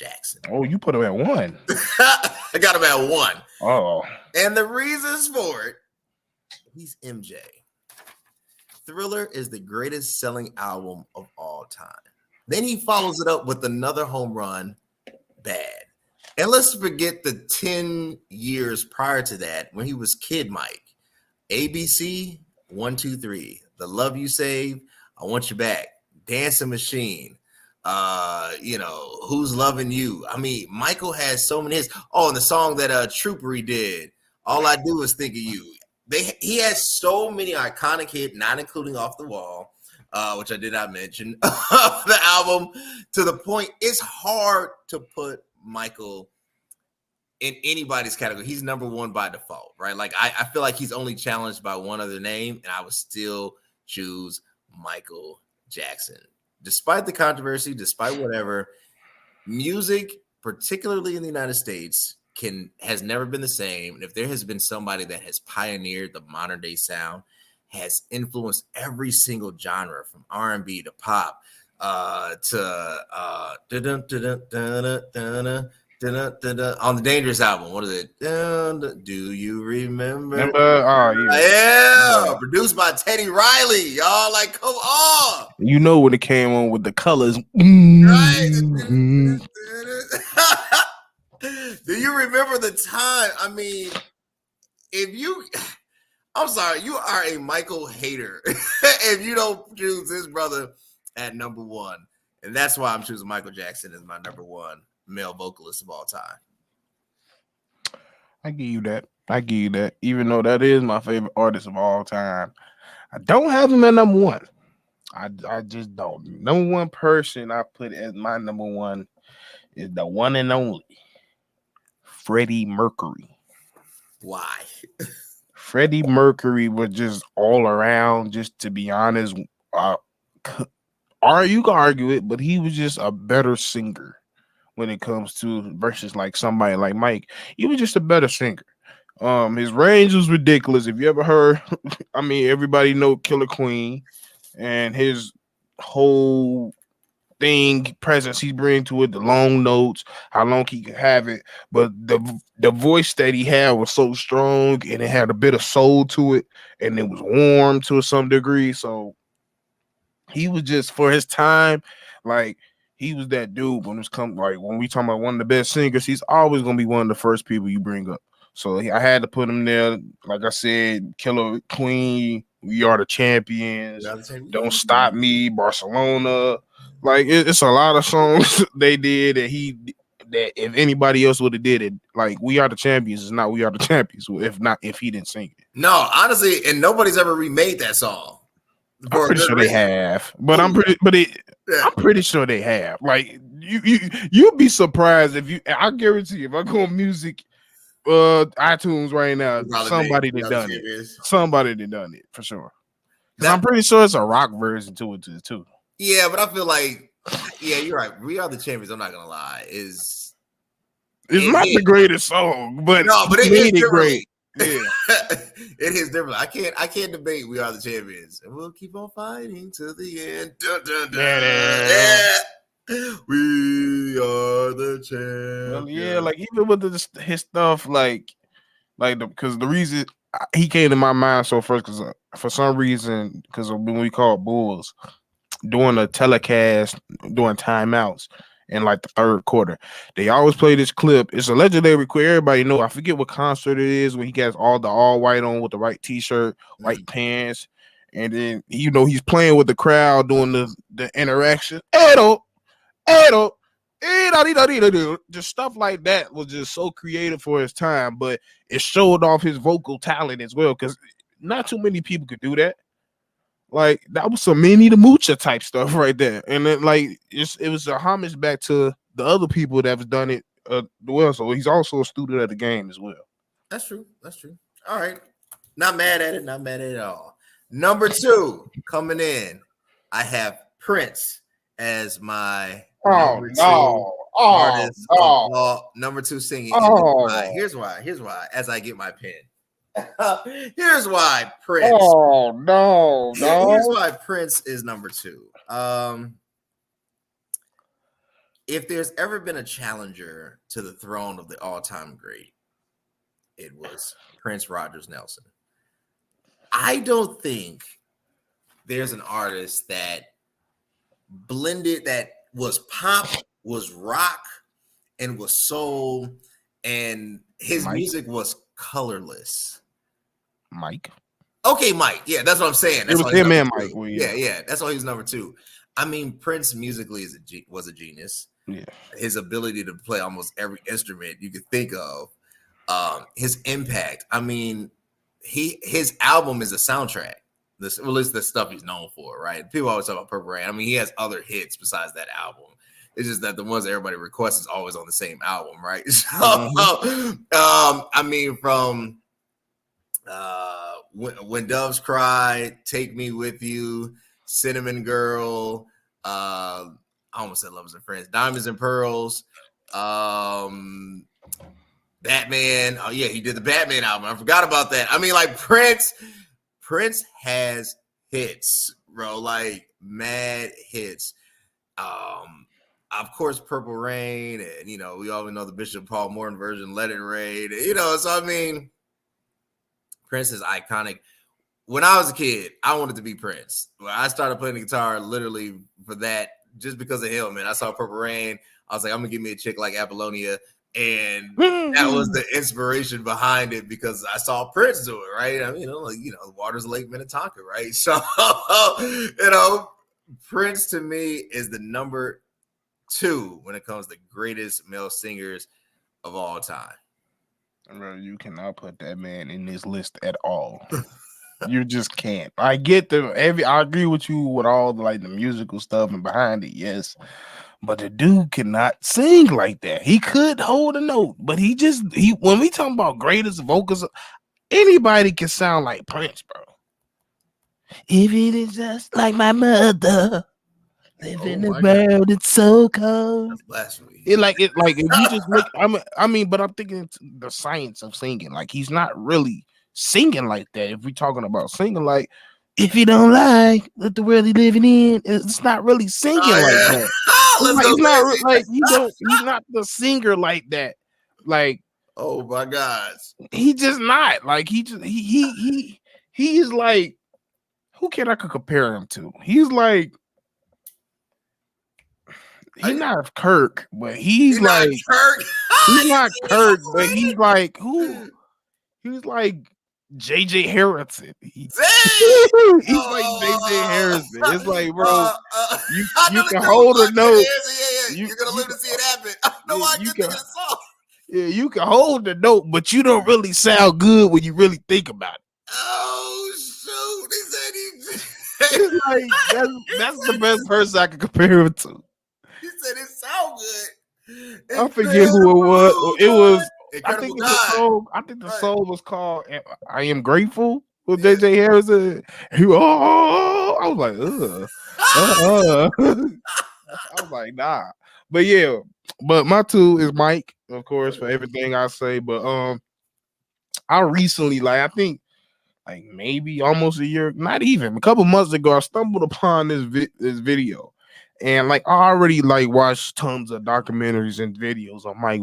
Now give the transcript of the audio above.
Jackson. Oh, you put him at 1. I got him at 1. Oh. And the reasons for it, he's MJ. Thriller is the greatest selling album of all time. Then he follows it up with another home run, Bad. And let's forget the 10 years prior to that when he was Kid Mike. ABC, 1, 2, 3. The Love You Save, I Want You Back. Dancing Machine. Who's Loving You? I mean, Michael has so many hits. Oh, and the song that Troopery did, All I Do Is Think of You. He has so many iconic hits, not including Off the Wall, which I did not mention, the album, to the point it's hard to put Michael in anybody's category. He's number 1 by default, right? Like I feel like he's only challenged by one other name, and I would still choose Michael Jackson. Despite the controversy, despite whatever, music, particularly in the United States, has never been the same. And if there has been somebody that has pioneered the modern day sound, has influenced every single genre from R&B to pop to on the Dangerous album. What is it? Do you remember? Oh, yeah. Produced by Teddy Riley. Y'all, like, come on. You know when it came on with the colors. Right. Do you remember the time? I mean, I'm sorry, you are a Michael hater if you don't choose this brother at number 1. And that's why I'm choosing Michael Jackson as my number 1 male vocalist of all time. I give you that. Even though that is my favorite artist of all time, I don't have him at number 1. I just don't. Number 1 person I put as my number 1 is the one and only Freddie Mercury. Why? Freddie Mercury was just all around, just to be honest. You can argue it, but he was just a better singer when it comes to versus like somebody like Mike. He was just a better singer. His range was ridiculous. If you ever heard, I mean, everybody know Killer Queen and his whole presence he bring to it, the long notes, how long he could have it, but the voice that he had was so strong and it had a bit of soul to it, and it was warm to some degree. So he was just, for his time, like he was that dude. When we talking about one of the best singers, he's always gonna be one of the first people you bring up. So I had to put him there. Like I said, Killer Queen, We Are the Champions, Don't Stop Me, Barcelona. Like it's a lot of songs they did that if anybody else would have did it, like We Are the Champions is not We Are the Champions. If he didn't sing it. No, honestly, and nobody's ever remade that song. I'm pretty sure they have, but I'm pretty sure they have. Like you'd be surprised I guarantee if I go on music, iTunes right now, somebody done done it. Somebody done done it for sure. Because I'm pretty sure it's a rock version to it too. Yeah, but I feel like, yeah, you're right. We Are the Champions. I'm not gonna lie. It's not the greatest song, but it made it great. Yeah, it is different. I can't debate We Are the Champions, and we'll keep on fighting to the end. Dun, dun, dun. Yeah. We are the champions. Well, yeah, like even with his stuff, because the reason he came to my mind so first, because for some reason, because when we call Bulls doing a telecast, doing timeouts in like the third quarter, they always play this clip. It's a legendary clip. Everybody know. I forget what concert it is when he has all white on with the white t-shirt, white pants, and then he's playing with the crowd doing the interaction. Just stuff like that was just so creative for his time, but it showed off his vocal talent as well, because not too many people could do that. Like that was some Minnie the Moocher type stuff right there, and then it was a homage back to the other people that have done it well. So he's also a student of the game as well. That's true. All right, not mad at it. Not mad at it at all. Number 2 coming in, I have Prince as my number 2 artist. Number 2 singing. Here's why. As I get my pen. Here's why Prince. Oh no! Here's why Prince is number 2. if there's ever been a challenger to the throne of the all-time great, it was Prince Rogers Nelson. I don't think there's an artist that blended, that was pop, was rock, and was soul, and his Mike. music was colorless. Mike. Okay, Mike. Yeah, that's what I'm saying. It That's was why he's him number and two. Mike. Well, Yeah. That's why he's number two. I mean, Prince musically was a genius. Yeah. His ability to play almost every instrument you could think of, his impact. I mean, his album is a soundtrack. This, well, it's the stuff he's known for, right? People always talk about Purple Rain. I mean, he has other hits besides that album. It's just that the ones that everybody requests is always on the same album, right? So, I mean, from when Doves Cry, Take Me With You, Cinnamon Girl, I almost said Lovers and Friends, Diamonds and Pearls, Batman. Oh yeah, he did the Batman album. I forgot about that. I mean, like Prince has hits, bro, like mad hits. Of course, Purple Rain, and we all know the Bishop Paul Morton version, Let It Rain. So I mean, Prince is iconic. When I was a kid, I wanted to be Prince. Well, I started playing the guitar literally for that, just because of him, man. I saw Purple Rain. I was like, I'm gonna give me a chick like Apollonia. And that was the inspiration behind it, because I saw Prince do it, right? I mean, the waters of Lake Minnetonka, right? So, Prince to me is the number 2 when it comes to greatest male singers of all time. Bro, you cannot put that man in this list at all. You just can't. I get I agree with you with all the musical stuff and behind it, yes. But the dude cannot sing like that. He could hold a note, but he when we talking about greatest vocals, anybody can sound like Prince, bro. If it is just like my mother, live in the world, it's so cold. That's blasphemy. If you just look, but I'm thinking the science of singing. Like, he's not really singing like that. If we're talking about singing, like, if you don't like what the world you're living in, it's not really singing like that. He's not the singer like that. Like, oh my gosh, he just not like he is like, who can I could compare him to? He's like, he's not Kirk, but he's like Kirk. He's not Kirk, but he's like who? He's like JJ Harrison. He's like JJ Harrison. It's like, bro, you can hold a note. You're gonna live to see it happen. I don't know why I get this song. Yeah, you can hold the note, but you don't really sound good when you really think about it. Oh shoot! He said he. It's like that's the best person I can compare it to. He said it sound good. I forget who it was. It was. Incredible I think the song was called "I Am Grateful" with JJ Harrison. I was like, I was like, nah. But yeah, but my 2 is Mike, of course, for everything I say. But I recently, I think, maybe almost a year, not even a couple months ago, I stumbled upon this video, and I already watched tons of documentaries and videos on Mike